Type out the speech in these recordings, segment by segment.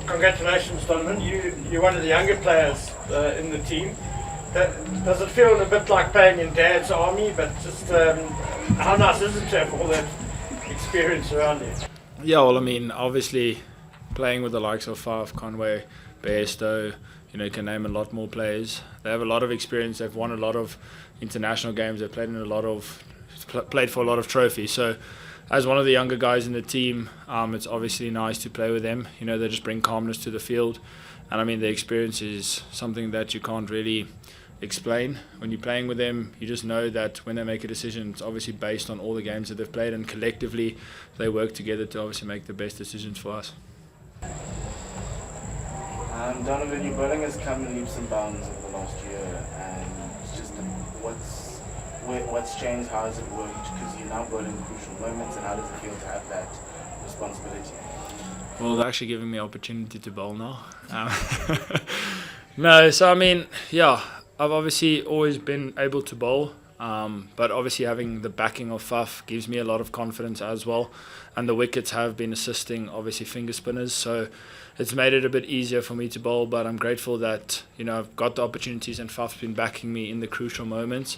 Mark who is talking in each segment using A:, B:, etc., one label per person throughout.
A: Congratulations, Donovan. You're one of the younger players in the team. Does it feel a bit like playing in Dad's army? But just how nice is it to have all that experience around you?
B: Yeah, well, I mean, obviously, playing with the likes of Faf, Conway, Bairstow, you can name a lot more players. They have a lot of experience. They've won a lot of international games. They've played for a lot of trophies. So, as one of the younger guys in the team, it's obviously nice to play with them. They just bring calmness to the field, and I mean, the experience is something that you can't really explain. When you're playing with them, you just know that when they make a decision, it's obviously based on all the games that they've played, and collectively they work together to obviously make the best decisions for us.
C: Donovan, your bowling has come in leaps and bounds over the last year, and it's just what's changed? How has it worked? Because you're now bowling crucial moments, and how does it feel to have that responsibility?
B: Well, they're actually giving me opportunity to bowl now. No, so I mean, yeah, I've obviously always been able to bowl, but obviously having the backing of Faf gives me a lot of confidence as well, and the wickets have been assisting obviously finger spinners, so it's made it a bit easier for me to bowl. But I'm grateful that I've got the opportunities and Faf's been backing me in the crucial moments,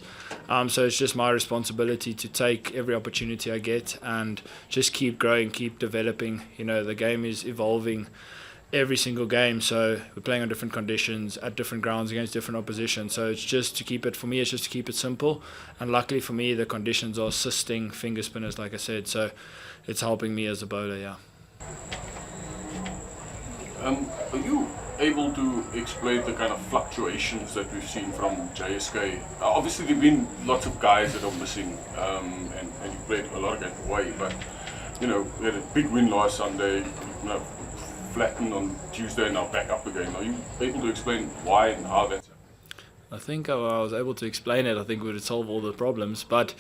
B: so it's just my responsibility to take every opportunity I get and just keep growing, keep developing. The game is evolving every single game, so we're playing on different conditions at different grounds against different opposition, so it's just to keep it simple, and luckily for me the conditions are assisting finger spinners, like I said, so it's helping me as a bowler. Yeah.
D: Are you able to explain the kind of fluctuations that we've seen from JSK? Obviously there have been lots of guys that are missing, and you played a lot of games away, but we had a big win last Sunday, flattened on Tuesday, now back up again. Are you able to explain why and how that's happening?
B: I think I was able to explain it. I think we would solve all the problems, but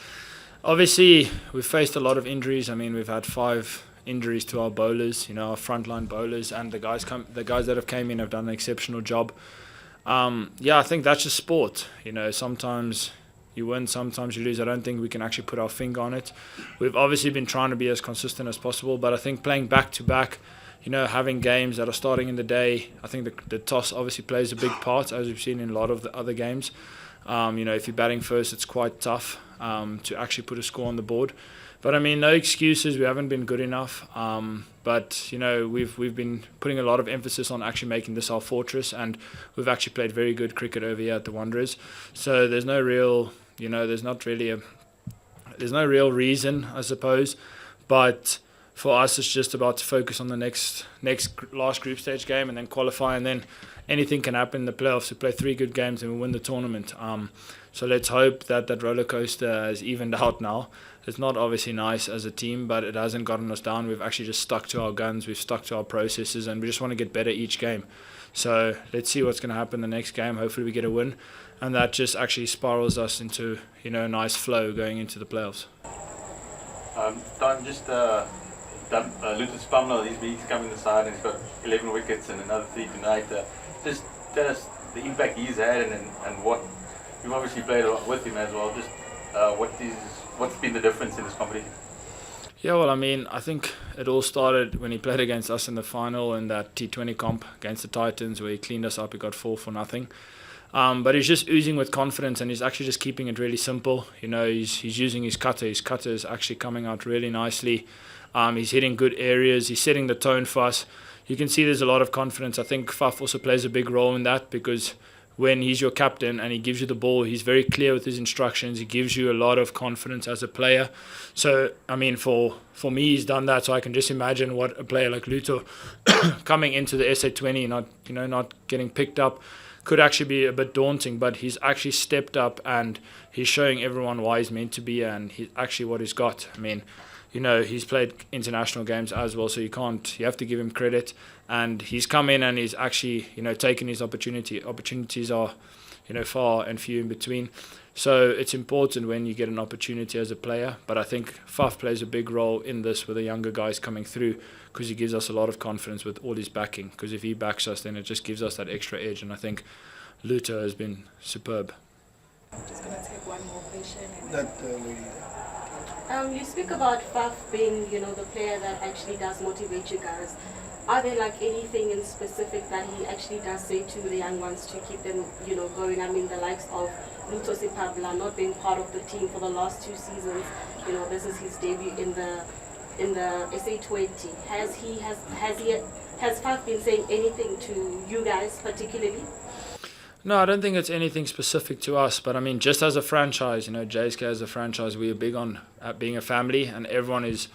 B: obviously we've faced a lot of injuries. I mean, we've had 5 injuries to our bowlers, our frontline bowlers, and the guys that have came in have done an exceptional job. I think that's just sport. Sometimes you win, sometimes you lose. I don't think we can actually put our finger on it. We've obviously been trying to be as consistent as possible, but I think playing back to back, having games that are starting in the day, I think the toss obviously plays a big part, as we've seen in a lot of the other games. If you're batting first, it's quite tough to actually put a score on the board. But I mean, no excuses. We haven't been good enough. But we've been putting a lot of emphasis on actually making this our fortress, and we've actually played very good cricket over here at the Wanderers. So there's no real, there's no real reason, I suppose. But for us, it's just about to focus on the last group stage game and then qualify, and then anything can happen in the playoffs. We play 3 good games and we win the tournament. So let's hope that roller coaster has evened out now. It's not obviously nice as a team, but it hasn't gotten us down. We've actually just stuck to our guns, we've stuck to our processes, and we just want to get better each game. So let's see what's going to happen the next game. Hopefully we get a win, and that just actually spirals us into a nice flow going into the playoffs.
E: Don, just Luther Spumler, he's coming to the side and he's got 11 wickets and another 3 tonight. Just tell us the impact he's had and what you've obviously played a lot with him as well. Just what's been the difference in this competition?
B: Yeah, well, I mean, I think it all started when he played against us in the final in that T20 comp against the Titans, where he cleaned us up. He got 4 for nothing. But he's just oozing with confidence, and he's actually just keeping it really simple. He's using his cutter. His cutter is actually coming out really nicely. He's hitting good areas. He's setting the tone for us. You can see there's a lot of confidence. I think Faf also plays a big role in that, because when he's your captain and he gives you the ball, he's very clear with his instructions. He gives you a lot of confidence as a player. So, I mean, for me, he's done that. So I can just imagine what a player like Luto coming into the SA20, not getting picked up, could actually be a bit daunting. But he's actually stepped up and he's showing everyone why he's meant to be and he's actually what he's got. I mean, he's played international games as well, so you have to give him credit. And he's come in and he's actually, taken his opportunity. Opportunities are, far and few in between. So it's important when you get an opportunity as a player. But I think Faf plays a big role in this with the younger guys coming through, because he gives us a lot of confidence with all his backing. Because if he backs us, then it just gives us that extra edge. And I think Luto has been superb.
F: I'm just going to take one more question.
G: You speak about Faf being, the player that actually does motivate you guys. Are there like anything in specific that he actually does say to the young ones to keep them, going? I mean, the likes of Luto Sepabla not being part of the team for the last 2 seasons. This is his debut in the SA20. Has Faf been saying anything to you guys particularly?
B: No, I don't think it's anything specific to us, but I mean, just as a franchise, JSK as a franchise, we are big on being a family, and everyone is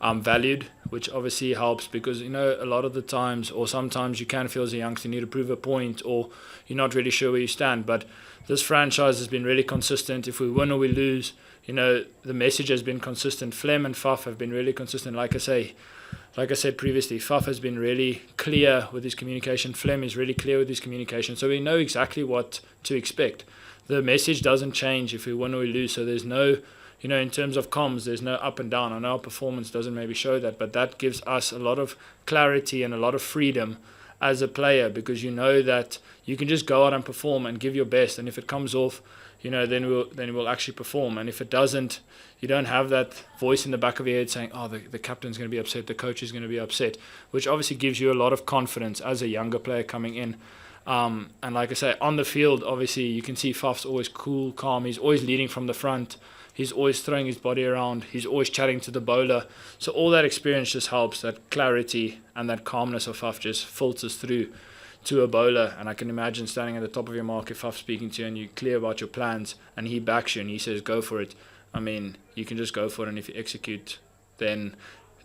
B: valued, which obviously helps because, a lot of the times, or sometimes you can feel as a youngster you need to prove a point, or you're not really sure where you stand. But this franchise has been really consistent. If we win or we lose, the message has been consistent. Flem and Faf have been really consistent. Like I said previously, Faf has been really clear with his communication. Flem is really clear with his communication. So we know exactly what to expect. The message doesn't change if we win or we lose. So there's no, in terms of comms, there's no up and down. I know our performance doesn't maybe show that, but that gives us a lot of clarity and a lot of freedom as a player, because you know that you can just go out and perform and give your best. And if it comes off, then we'll actually perform. And if it doesn't, you don't have that voice in the back of your head saying, oh, the captain's going to be upset, the coach is going to be upset, which obviously gives you a lot of confidence as a younger player coming in. And like I say, on the field, obviously, you can see Faf's always cool, calm. He's always leading from the front. He's always throwing his body around. He's always chatting to the bowler. So all that experience just helps. That clarity and that calmness of Faf just filters through to a bowler. And I can imagine standing at the top of your mark, if Faf's speaking to you and you're clear about your plans and he backs you and he says, go for it. I mean, you can just go for it. And if you execute, then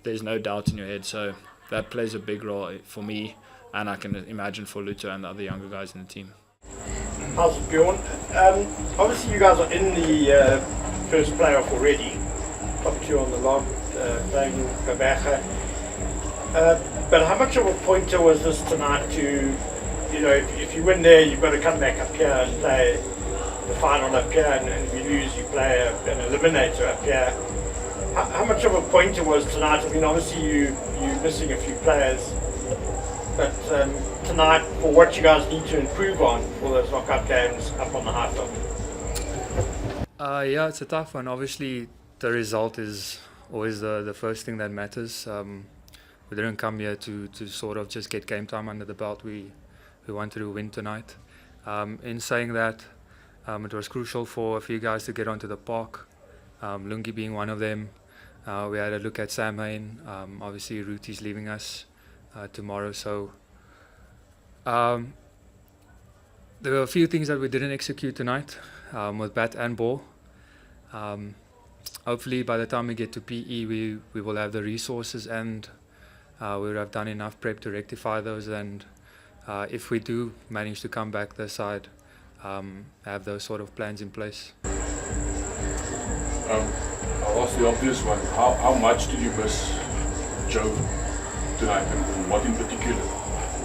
B: there's no doubt in your head. So that plays a big role for me. And I can imagine for Luto and the other younger guys in the team.
A: How's it, Bjorn? Obviously, you guys are in the first playoff already. Top 2 on the log, playing Babacha. But how much of a pointer was this tonight to, if you win there, you've got to come back up here and play the final up here, and if you lose, you play an eliminator up here. How much of a pointer was tonight? I mean, obviously, you're missing a few players. But tonight, for what you guys need to improve on for those knockout games up on the high top?
H: Yeah, it's a tough one. Obviously, the result is always the first thing that matters. We didn't come here to sort of just get game time under the belt. We wanted to win tonight. In saying that, it was crucial for a few guys to get onto the park, Lungi being one of them. We had a look at Sam Hain. Obviously, Ruti's leaving us tomorrow, so there were a few things that we didn't execute tonight with bat and ball. Hopefully by the time we get to PE we will have the resources and we will have done enough prep to rectify those, and if we do manage to come back this side, have those sort of plans in place.
D: I'll ask the obvious one. How much did you miss Joe tonight, and what in particular?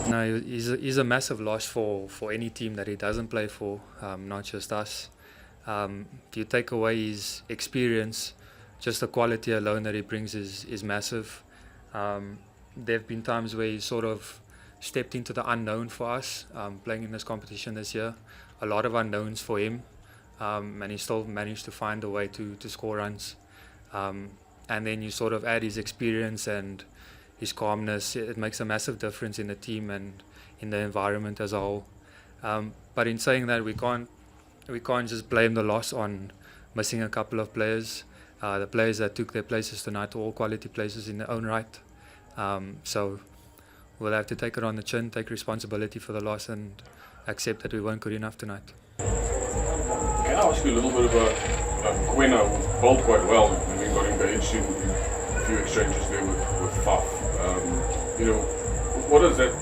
H: No, he's a massive loss for any team that he doesn't play for, not just us. If you take away his experience, just the quality alone that he brings is massive. There have been times where he sort of stepped into the unknown for us, playing in this competition this year. A lot of unknowns for him, and he still managed to find a way to score runs. And then you sort of add his experience and his calmness. It makes a massive difference in the team and in the environment as a whole. But in saying that, we can't just blame the loss on missing a couple of players. The players that took their places tonight are all quality places in their own right. So we'll have to take it on the chin, take responsibility for the loss, and accept that we weren't good enough tonight.
D: Can I ask you a little bit about Quena, who bowled quite well and we got engaged in a few exchanges there with Faf. What does that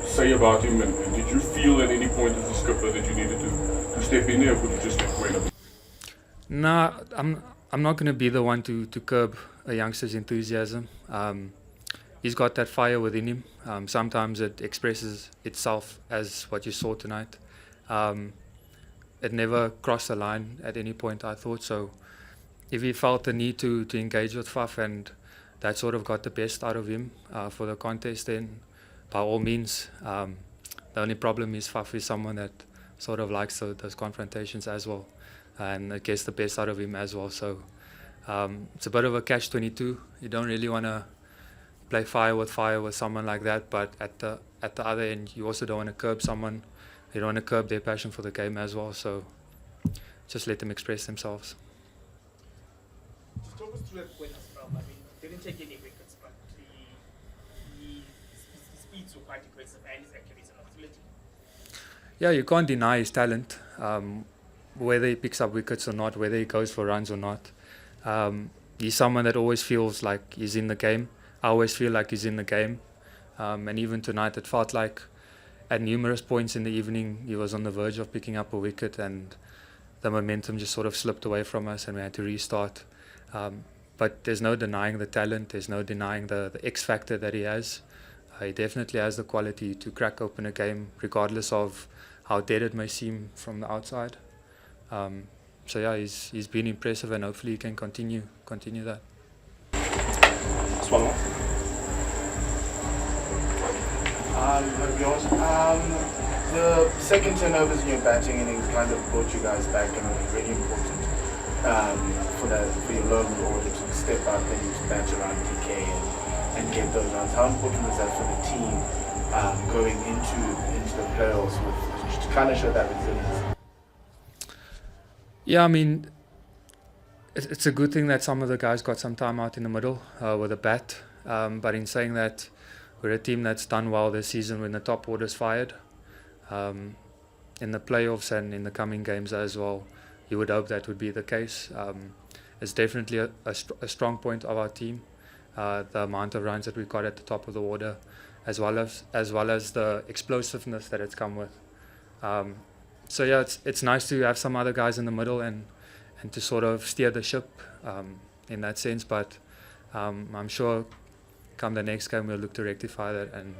D: say about him, and did you feel at any point as a skipper that you needed to step in there, or could you just let Quena?
H: No, I'm not going to be the one to curb a youngster's enthusiasm. He's got that fire within him. Sometimes it expresses itself as what you saw tonight. It never crossed the line at any point, I thought. So if he felt the need to engage with Faf and that sort of got the best out of him for the contest, then by all means. The only problem is Faf is someone that sort of likes those confrontations as well, and it gets the best out of him as well. So it's a bit of a catch-22. You don't really want to play fire with someone like that, but at the other end, you also don't want to curb someone. You don't want to curb their passion for the game as well. So just let them express themselves.
I: Just talk us through that point as well. I mean, didn't take any wickets, but his speeds were quite aggressive and his accuracy and agility.
H: Yeah, you can't deny his talent. Whether he picks up wickets or not, whether he goes for runs or not. He's someone that always feels like he's in the game. I always feel like he's in the game. And even tonight, it felt like at numerous points in the evening, he was on the verge of picking up a wicket, and the momentum just sort of slipped away from us and we had to restart. But there's no denying the talent. There's no denying the X factor that he has. He definitely has the quality to crack open a game, regardless of how dead it may seem from the outside. So yeah, he's been impressive, and hopefully he can continue that.
J: Swallow.
C: The second turnovers in your batting innings kind of brought you guys back, and it was really important for your local order to step up and bat around DK and get those runs. How important was that for the team going into the playoffs to kind of show that resilience?
H: Yeah, I mean, it's a good thing that some of the guys got some time out in the middle with a bat. But in saying that, we're a team that's done well this season when the top order's fired. In the playoffs and in the coming games as well, you would hope that would be the case. It's definitely a strong point of our team, the amount of runs that we got at the top of the order, as well as the explosiveness that it's come with. So yeah, it's nice to have some other guys in the middle and to sort of steer the ship in that sense. But I'm sure come the next game we'll look to rectify that and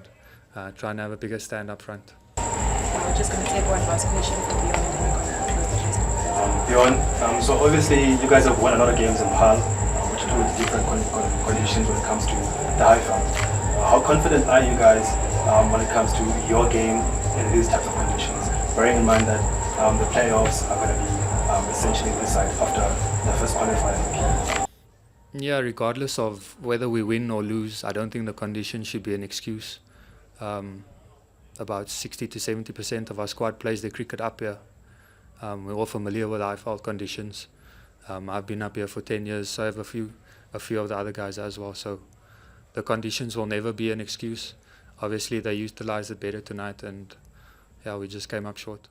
H: try and have a bigger stand up front.
F: We're just going to take one last question from Bjorn, and then we're going to close the press conference.
J: Bjorn, so obviously you guys have won a lot of games in Paarl, which are with different conditions when it comes to the IFA. How confident are you guys when it comes to your game in these types of conditions, bearing in mind that the playoffs are going to be essentially this side after the first qualifier?
H: Yeah, regardless of whether we win or lose, I don't think the conditions should be an excuse. About 60 to 70% of our squad plays their cricket up here. We're all familiar with IFL conditions. I've been up here for 10 years, so I have a few of the other guys as well. So the conditions will never be an excuse. Obviously, they utilised it better tonight, and yeah, we just came up short.